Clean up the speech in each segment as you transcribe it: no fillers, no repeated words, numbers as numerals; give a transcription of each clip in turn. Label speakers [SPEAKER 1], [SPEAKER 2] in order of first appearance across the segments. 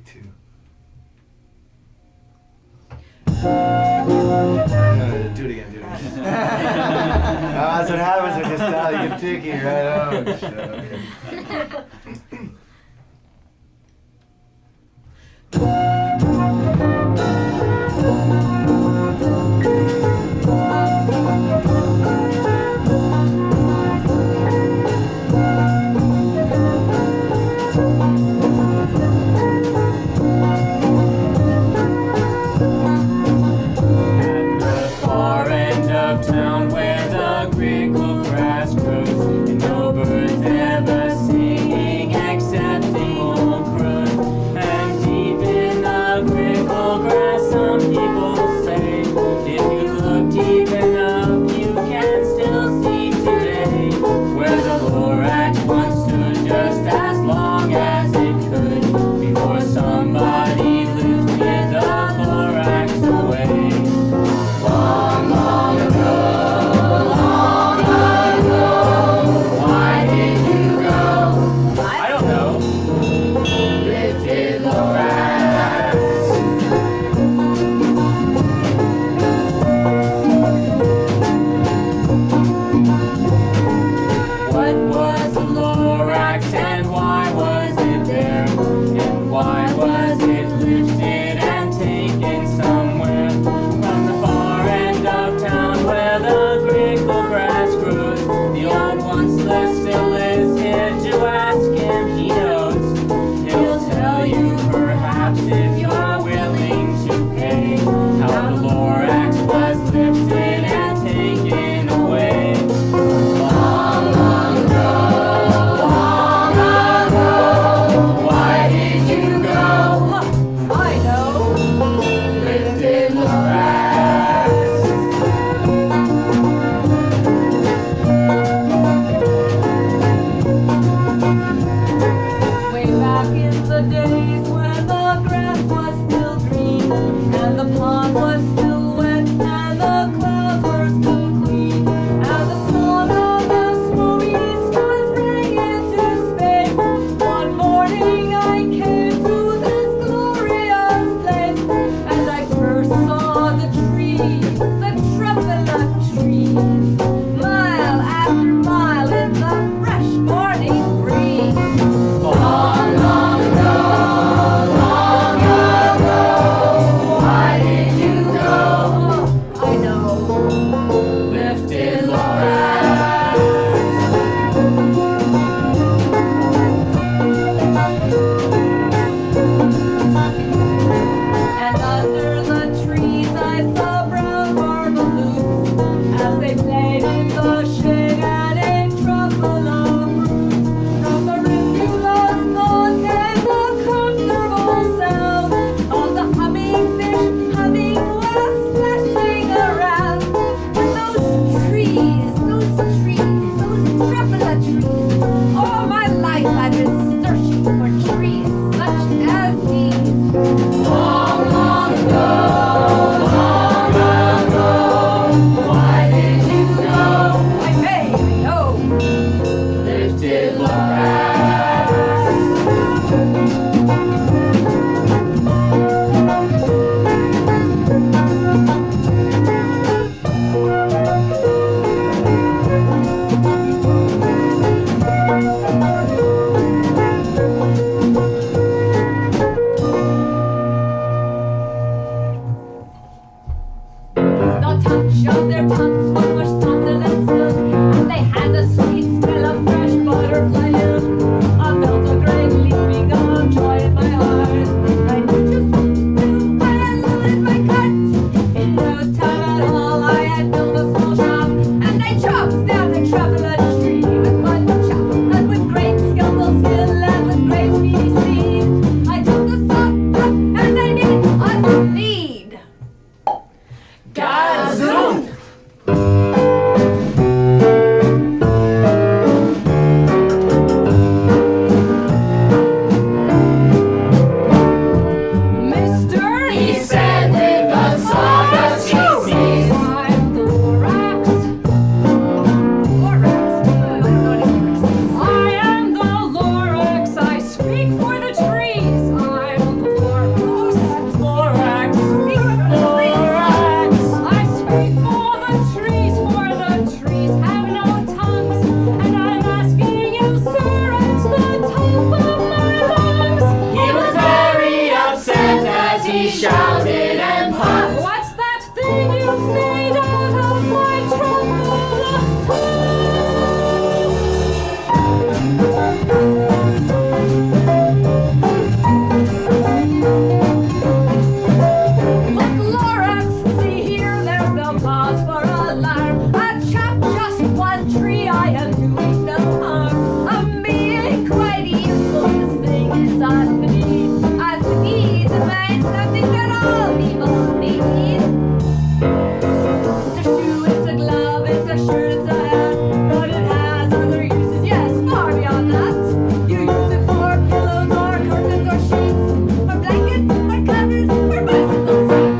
[SPEAKER 1] two. Do it again. That's what happens when you style. You get picky, right? Oh, shit.
[SPEAKER 2] doing no harm. I'm being quite useful. This thing is ought to be. I need to find something that all people need. It's a shoe, it's a glove, it's a shirt, it's a hat, but it has other uses, yes, far beyond that. You use it for pillows or curtains or sheets, or blankets or covers or bicycle seats.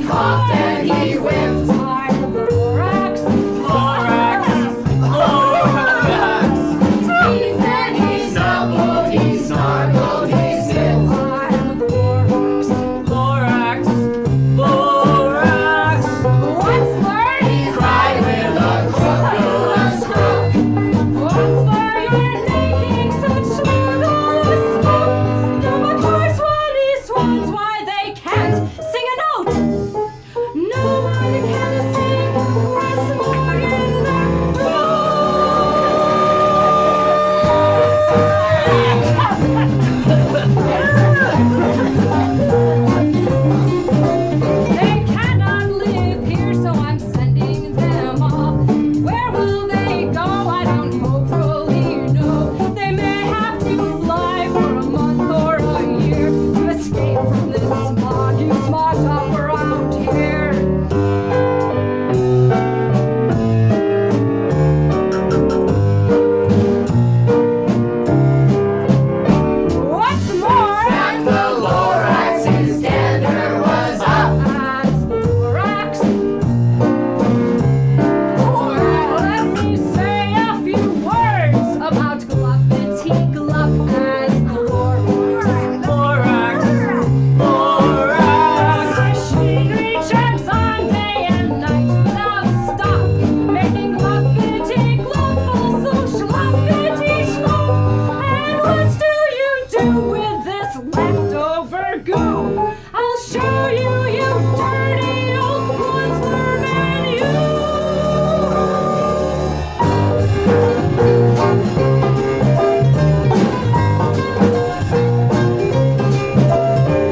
[SPEAKER 2] he coughed and he whipped. I'm the Lorax.
[SPEAKER 3] Lorax. Lorax.
[SPEAKER 2] Sneezed and he snuggled, he snargled, he sniffed. I'm the Lorax.
[SPEAKER 3] Lorax. Lorax.
[SPEAKER 2] Once more he cried with a crook. Once more you're making such marvelous smoke. Now my poor swanny swans, why they can't sing a note. No, why they can't sing once more in their They cannot live here, so I'm sending them off. Where will they go? I don't hopefully know. They may have to fly for a month or a year to escape from this smog up around here. What's more, and the Lorax's dander was up. As the Lorax. Let me say a few words about Gluppity Glup as the Lorax.
[SPEAKER 3] Lorax. Lorax.
[SPEAKER 2] Machinery chugs on day and night without stop, making Gluppity Glup also schluppity schlup. And what do you do with this leftover goo? I'll show you, you dirty old monster man, you!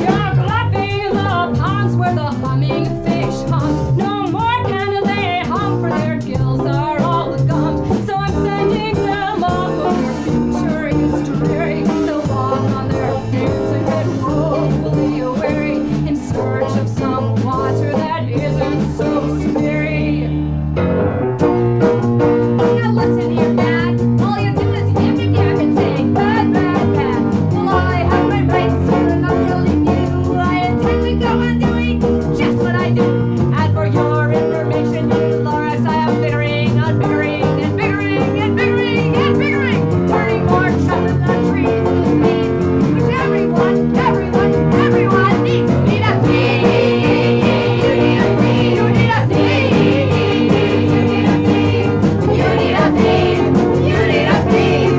[SPEAKER 2] You're glupping the ponds where the humming fish hum. No more can they hum, for their gills are all gummed. So I'm sending them off, but their future is dreary. They'll walk on their fears and get woefully weary in search of some water that isn't so smeary. Now listen here, Dad. All you do is yip and yap and say, bad, bad, bad. Well, I have my rights, sir, and I'm telling you, I intend to go on doing just what I do. And for your information, you Lorax, I am biggering, unbiggering, and biggering, and biggering, and biggering, turning more chocolate than trees into seeds, which everyone needs. You need a feed. You need a feed. You need a feed. You need a feed. You need a feed.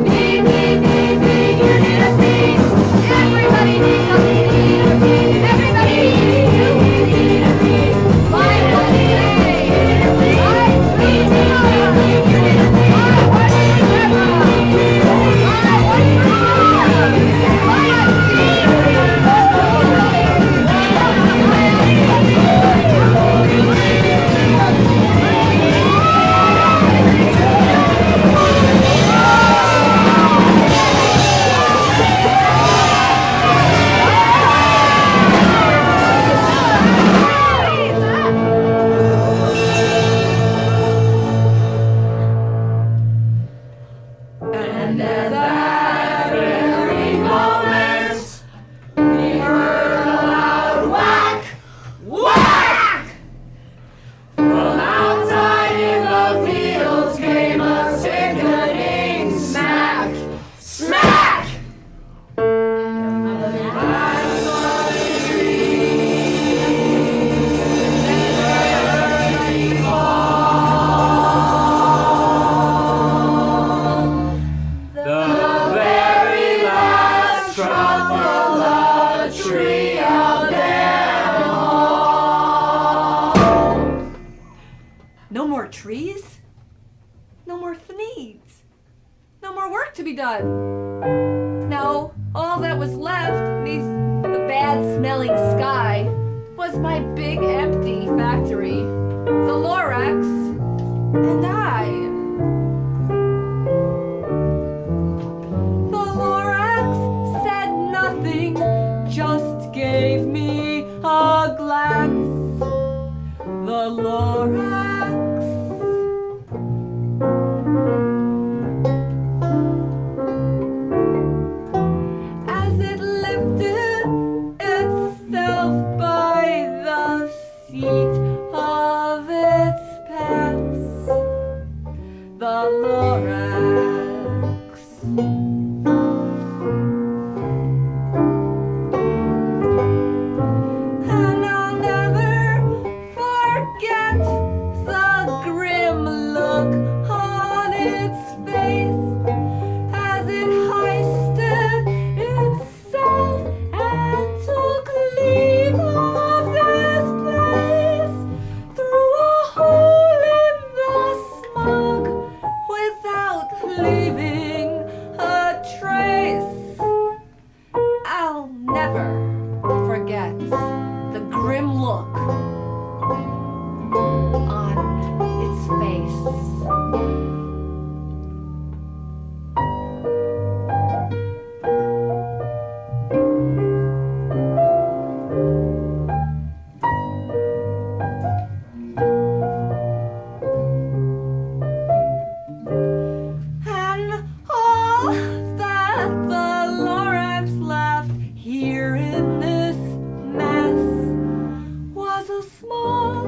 [SPEAKER 2] Feed, feed, feed, feed. You need a feed. Everybody needs a feed. Everybody needs a feed. Why do we need a feed? Why do we need a feed? You need a feed. Why would you never? Why would you never? Why a And at that very moment, we heard a loud whack, whack! From outside in the fields came a sickening smack, smack!
[SPEAKER 3] The very last
[SPEAKER 2] Trump of the tree of them all.
[SPEAKER 4] No more trees? No more needs? No more work to be done? No, all that was left beneath the bad-smelling sky was my big empty factory, the Lorax, and I. The Lorax said nothing, just gave me a glance. The Lorax. As it lifted itself by the seat of its pets, the Lorax. And I'll never forget the grim look on its face as it hoisted itself and took leave of this place through a hole in the smog without leaving a trace. I'll never forget the grim look on its face. And all that the Lorax left here in this mess was a small